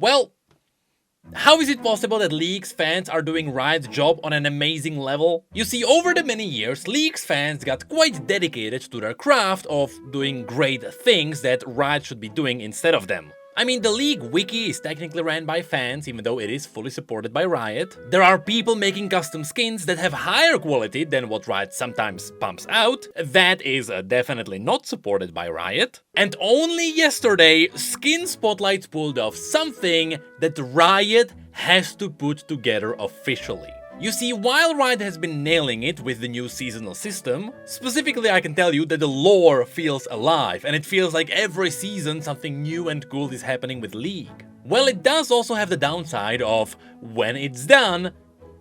Well, how is it possible that League's fans are doing Riot's job on an amazing level? You see, over the many years, League's fans got quite dedicated to their craft of doing great things that Riot should be doing instead of them. I mean, the League wiki is technically ran by fans, even though it is fully supported by Riot. There are people making custom skins that have higher quality than what Riot sometimes pumps out. That is definitely not supported by Riot. And only yesterday, SkinSpotlights pulled off something that Riot has to put together officially. You see, while Riot has been nailing it with the new seasonal system, specifically I can tell you that the lore feels alive, and it feels like every season something new and cool is happening with League. Well, it does also have the downside of, when it's done,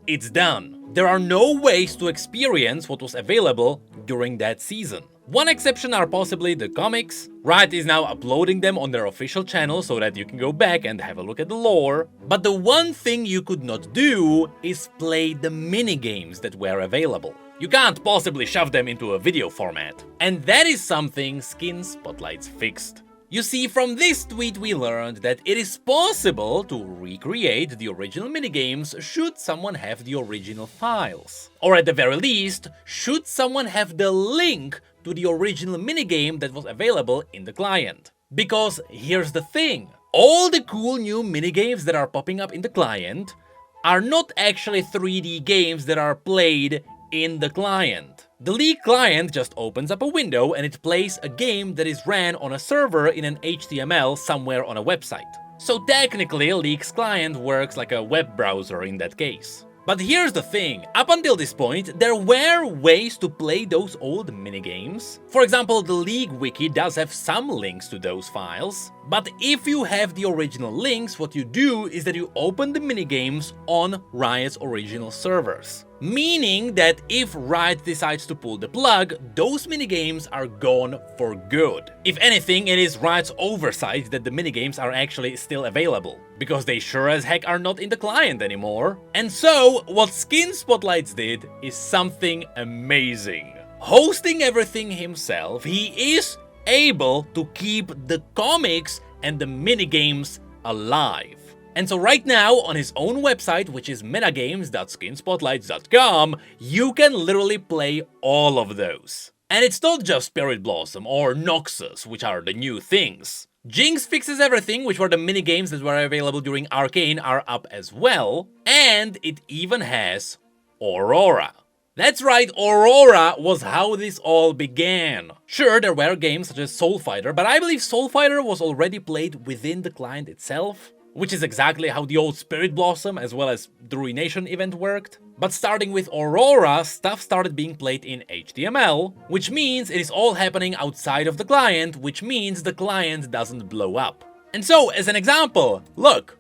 it's done. There are no ways to experience what was available during that season. One exception are possibly the comics. Riot is now uploading them on their official channel so that you can go back and have a look at the lore. But the one thing you could not do is play the minigames that were available. You can't possibly shove them into a video format. And that is something SkinSpotlights fixed. You see, from this tweet we learned that it is possible to recreate the original minigames should someone have the original files. Or at the very least, should someone have the link to the original minigame that was available in the client. Because here's the thing, all the cool new minigames that are popping up in the client are not actually 3D games that are played in the client. The League client just opens up a window and it plays a game that is ran on a server in an HTML somewhere on a website. So technically, League's client works like a web browser in that case. But here's the thing, up until this point, there were ways to play those old minigames. For example, the League wiki does have some links to those files. But if you have the original links, what you do is that you open the minigames on Riot's original servers. Meaning that if Riot decides to pull the plug, those minigames are gone for good. If anything, it is Riot's oversight that the minigames are actually still available, because they sure as heck are not in the client anymore. And so, what SkinSpotlights did is something amazing. Hosting everything himself, he is able to keep the comics and the minigames alive. And so right now, on his own website, which is minigames.skinspotlights.com, you can literally play all of those. And it's not just Spirit Blossom or Noxus, which are the new things. Jinx Fixes Everything, which were the minigames that were available during Arcane, are up as well. And it even has Aurora. That's right, Aurora was how this all began. Sure, there were games such as Soul Fighter, but I believe Soul Fighter was already played within the client itself. Which is exactly how the old Spirit Blossom as well as the Ruination event worked. But starting with Aurora, stuff started being played in HTML, which means it is all happening outside of the client, which means the client doesn't blow up. And so, as an example, look,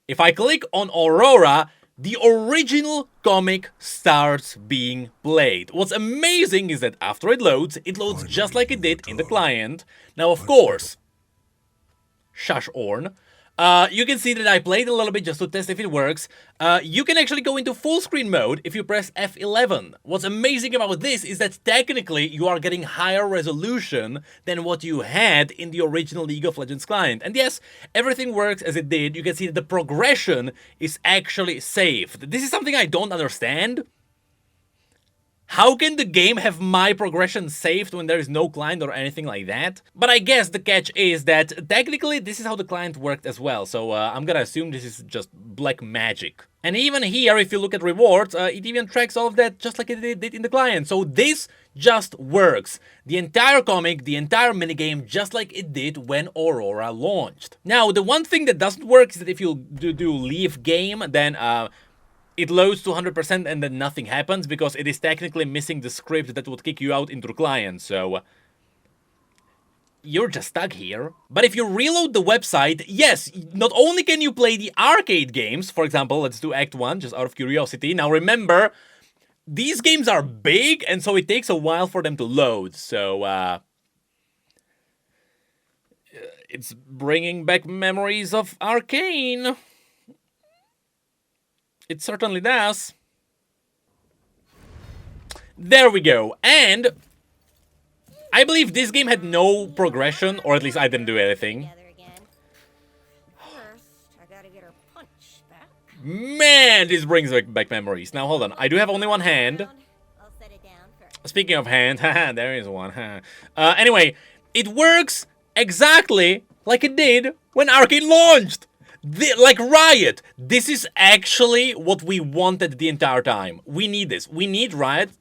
if I click on Aurora, the original comic starts being played. What's amazing is that after it loads just like it did in the client. Now, of course, shush Orn. You can see that I played a little bit just to test if it works. You can actually go into full screen mode if you press F11. What's amazing about this is that technically you are getting higher resolution than what you had in the original League of Legends client. And yes, everything works as it did. You can see that the progression is actually saved. This is something I don't understand. How can the game have my progression saved when there is no client or anything like that? But I guess the catch is that technically this is how the client worked as well, so I'm gonna assume this is just black magic. And even here, if you look at rewards, it even tracks all of that just like it did in the client. So this just works. The entire comic, the entire minigame, just like it did when Aurora launched. Now, the one thing that doesn't work is that if you do leave game, then it loads to 100% and then nothing happens because it is technically missing the script that would kick you out into the client, so you're just stuck here. But if you reload the website, yes, not only can you play the arcade games, for example, let's do Act 1 just out of curiosity. Now remember, these games are big and so it takes a while for them to load, so it's bringing back memories of Arcane. It certainly does. There we go. And I believe this game had no progression, or at least I didn't do anything. Man, this brings back memories. Now, hold on. I do have only one hand. Speaking of hand, haha, there is one. Anyway, it works exactly like it did when Arcane launched. Like Riot. This is actually what we wanted the entire time. We need this. We need Riot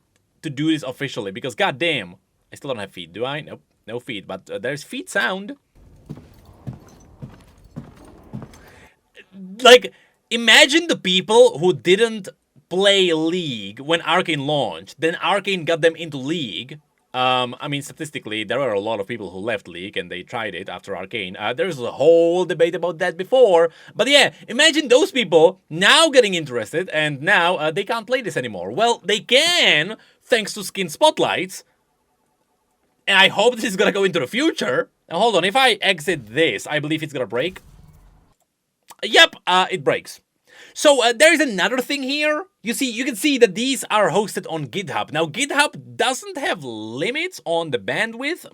to do this officially because goddamn, I still don't have feet, do I? Nope, no feet, but there's feet sound. Like, imagine the people who didn't play League when Arcane launched. Then Arcane got them into League. I mean, statistically, there were a lot of people who left League and they tried it after Arcane. There's a whole debate about that before. But yeah, imagine those people now getting interested and now they can't play this anymore. Well, they can, thanks to SkinSpotlights. And I hope this is gonna go into the future. Now, hold on, if I exit this, I believe it's gonna break. Yep, it breaks. So there's another thing here. You can see that these are hosted on GitHub. Now, GitHub doesn't have limits on the bandwidth,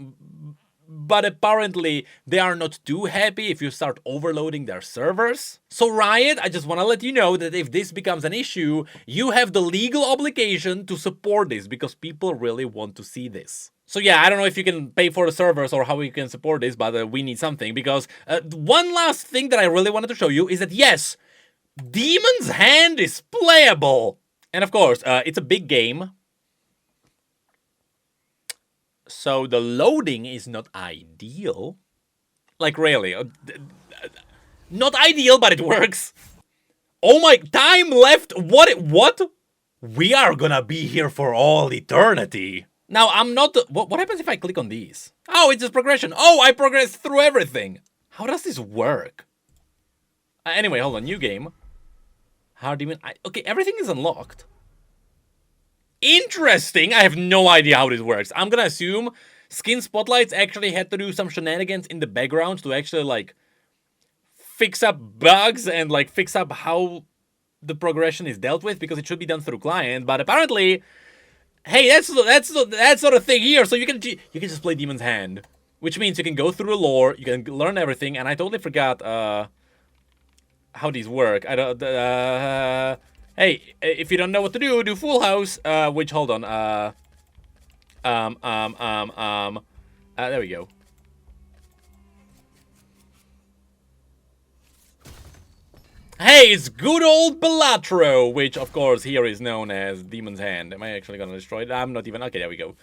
but apparently they are not too happy if you start overloading their servers. So Riot, I just want to let you know that if this becomes an issue, you have the legal obligation to support this because people really want to see this. So yeah, I don't know if you can pay for the servers or how you can support this, but we need something because one last thing that I really wanted to show you is that yes, Demon's Hand is playable. And of course, it's a big game. So the loading is not ideal. Like really, not ideal, but it works. Oh my, time left, what? We are gonna be here for all eternity. Now, I'm not... What happens if I click on these? Oh, it's just progression. Oh, I progressed through everything. How does this work? Anyway, hold on. New game. Hard demon... Okay, everything is unlocked. Interesting. I have no idea how this works. I'm gonna assume SkinSpotlights actually had to do some shenanigans in the background to actually, like, fix up bugs and, like, fix up how the progression is dealt with because it should be done through client, but apparently... Hey, that's sort of thing here. So you can just play Demon's Hand, which means you can go through the lore, you can learn everything. And I totally forgot how these work. I don't. Hey, if you don't know what to do Full House. Which hold on. There we go. Hey, it's good old Belatro, which, of course, here is known as Demon's Hand. Am I actually gonna destroy it? I'm not even... Okay, there we go.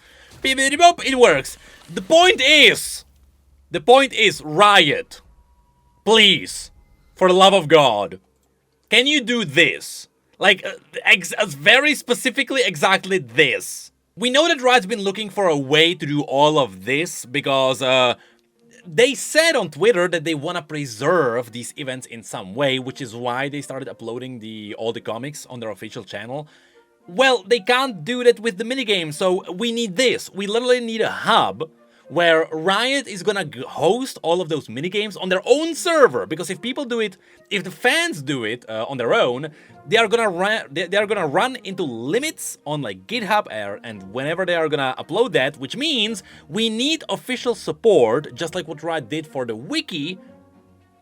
It works. The point is, Riot, please, for the love of God, can you do this? Like, very specifically exactly this. We know that Riot's been looking for a way to do all of this because, they said on Twitter that they want to preserve these events in some way, which is why they started uploading all the comics on their official channel. Well, they can't do that with the minigames, so we need this. We literally need a hub where Riot is gonna host all of those minigames on their own server, because if people do it, if the fans do it on their own, they are gonna run into limits on like GitHub and whenever they are gonna upload that, which means we need official support, just like what Riot did for the wiki,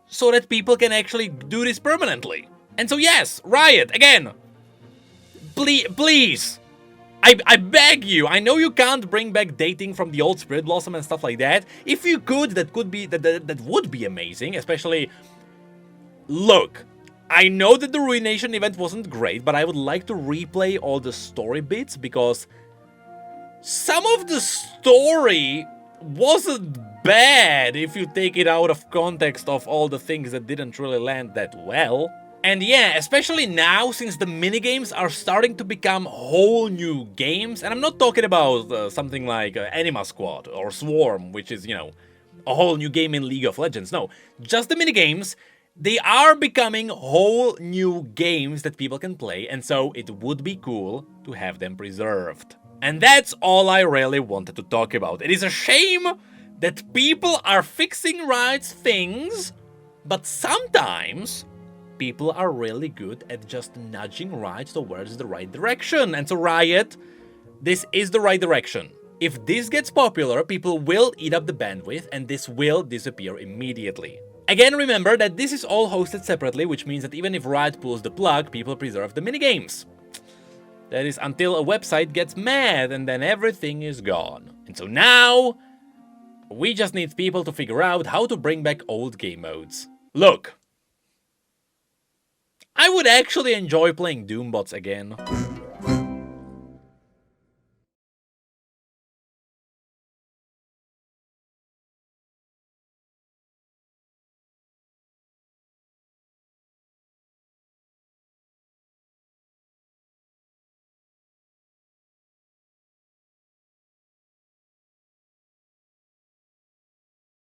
so that people can actually do this permanently. And so yes, Riot, again, please. I beg you, I know you can't bring back dating from the old Spirit Blossom and stuff like that. If you could, that would be amazing, especially... Look, I know that the Ruination event wasn't great, but I would like to replay all the story bits, because some of the story wasn't bad if you take it out of context of all the things that didn't really land that well. And yeah, especially now, since the minigames are starting to become whole new games, and I'm not talking about something like Anima Squad or Swarm, which is, you know, a whole new game in League of Legends. No, just the minigames, they are becoming whole new games that people can play, and so it would be cool to have them preserved. And that's all I really wanted to talk about. It is a shame that people are fixing Riot's things, but sometimes people are really good at just nudging Riot towards the right direction. And so Riot, this is the right direction. If this gets popular, people will eat up the bandwidth and this will disappear immediately. Again, remember that this is all hosted separately, which means that even if Riot pulls the plug, people preserve the minigames. That is until a website gets mad and then everything is gone. And so now, we just need people to figure out how to bring back old game modes. Look, I would actually enjoy playing Doombots again.